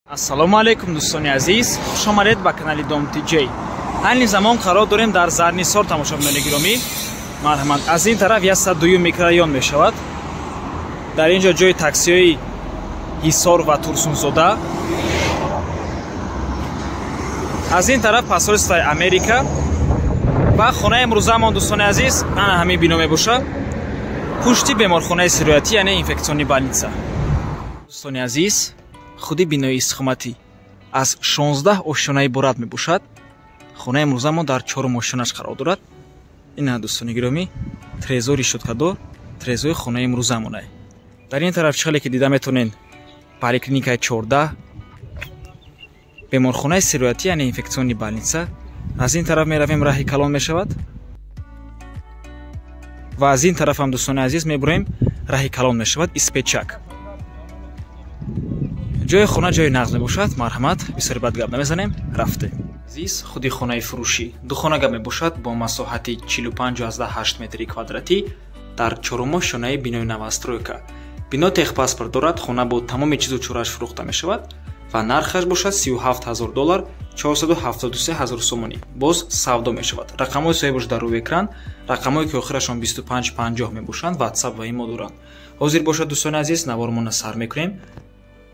Ассалому алайкум дӯстони азиз, хуш омадед ба канали Dom TJ. Айни замон қарор дорем дар Зарнисор тамошобинони гиромӣ. Марҳамат, аз ин тараф 102 микрорайон мешавад. Дар инҷо ҷои таксиҳои Ҳисор ва Турсунзода. аз ин тараф посольствои Америка ва хонаи имрӯзаамон дӯстони азиз ана ҳамин бино мебошад. Пушти беморхонаи сироятӣ, яъне инфексиони больница. Дӯстони азиз, худи бинои истиқоматӣ аз 16 ошёна иборат мебошад. хонаи имрӯзаамон дар 4 ошёнаш қарор дорад. ина дӯстони гиромӣ, трезори решёткадор, трезори хонаи имрӯзаамон ай. дар ин тараф чихеле ки дида метавонед поликлиникаи 14, беморхонаи сироятӣ, яъне инфексиони больница. аз ин тараф меравем, раҳи калон мешавад. ва аз ин тараф ҳам дӯстони азиз мебурем, раҳи калон мешавад, испечак. ҷои хона ҷои нағз мебошад. марҳамат, бисёри бад гап намезанем, рафтем. азиз, худи хонаи фурӯшӣ духонага мебошад бо масоҳати 45-8 метри квадратӣ дар 4 ошёнаи бинои новостройка. бино техпаспорт дорад, хона бо тамоми чизу чорааш фурӯхта мешавад ва нархаш бошад $37,000, 473,000 сомонӣ. боз савдо мешавад. рақамҳои соҳиб бошад дар рӯи экран, рақамҳое ки охирашон 2550 мебошанд, ватсап ва имо доранд. ҳозир бошад дӯстони азиз, навормона сар мекунем.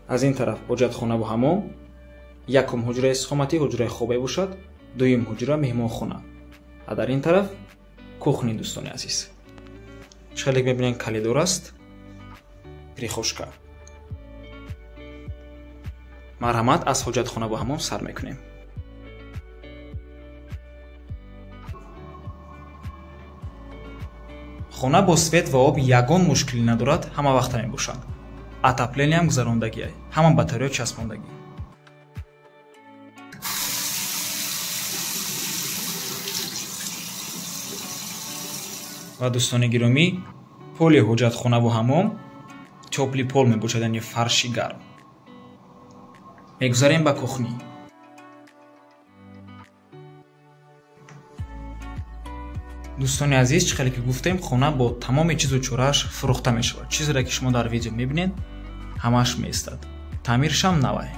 аз ин тараф ҳоҷатхона бо ҳамом, якум ҳуҷраи истиқоматӣ, ҳуҷраи хоб мебошад, дуюм ҳуҷра меҳмонхона. ва дар ин тараф кухни дӯстони азиз. чихеле мебинем калидор аст, прихошка. марҳамат, аз ҳоҷатхона бо ҳамом сар мекунем. хона бо свет ва об ягон мушкилӣ надорад, ҳама вақта мебошанд. отоплениям гузарондагӣ, ҳама батарея часпондагӣ. ва дӯстони гиромӣ, поли ҳоҷатхона бо ҳамом, тёпли пол мебошад, яъне фарши гарм. мегузарем ба кухни. дӯстони азиз, чихеле ки гуфтем, хона бо тамоми чизу чорааш фурӯхта мешавад. чизеро ки шумо дар видео мебинед, ҳамааш меистад. таъмиршам навай.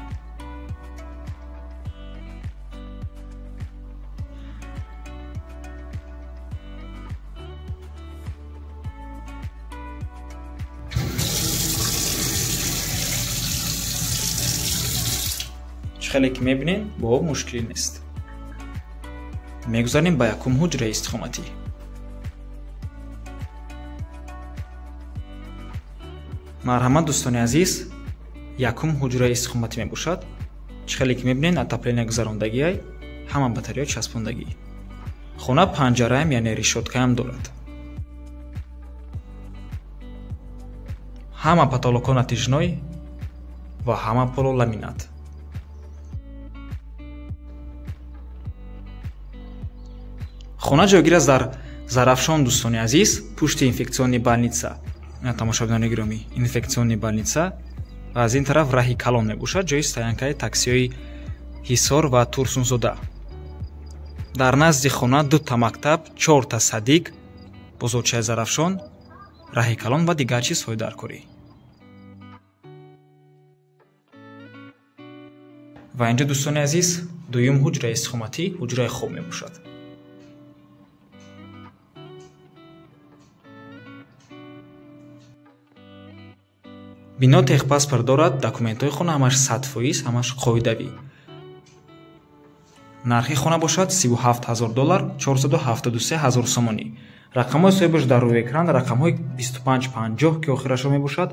чихеле ки мебинед, бо об мушкилӣ нест. мегузарем ба якум ҳуҷраи истиқоматӣ. марҳамат дӯстони азиз, якум ҳуҷраи истиқоматӣ мебошад. чихеле ки мебинед, отопления гузарондагиай, ҳама батарея часпондагӣ. хона панҷараам, яъне решёткаам дорад. ҳама потолокҳо натижной ва ҳама поло ламинат. хона ҷойгир аст дар Зарафшон дӯстони азиз, пушти инфексиони больница. ина тамошобинони гиромӣ, инфексиони больница. ва аз ин тараф раҳи калон мебошад, ҷои стоянкаи таксиҳои Ҳисор ва Турсунзода. дар назди хона 2 мактаб, 4 садик, бозорчаи Зарафшон, раҳи калон ва дигар чизҳои даркорӣ. ва инҷо дӯстони азиз, дуюм ҳуҷраи истиқоматӣ, ҳуҷраи хоб мебошад. бино техпаспорт дорад, документҳои хона ҳамаш 100%, ҳамаш қоидавӣ. нархи хона бошад $37,000, 473,000 сомонӣ. рақамҳои соҳиб бошад дар рӯи экран, рақамҳои 2550 ки охирашон мебошад,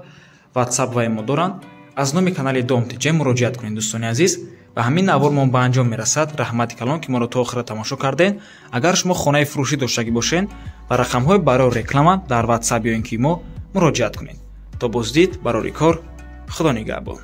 ватсап ва имо доранд. аз номи канали Dom TJ муроҷиат кунед дӯстони азиз. ва ҳамин навормон ба анҷом мерасад. раҳмати калон ки моро то охира тамошо карден. агар шумо хонаи фурӯшӣ доштагӣ бошед ва рақамҳои барои реклама дар ватсап ё ин ки имо муроҷиат кунед. то боздид барори кор. худо нигаҳбон.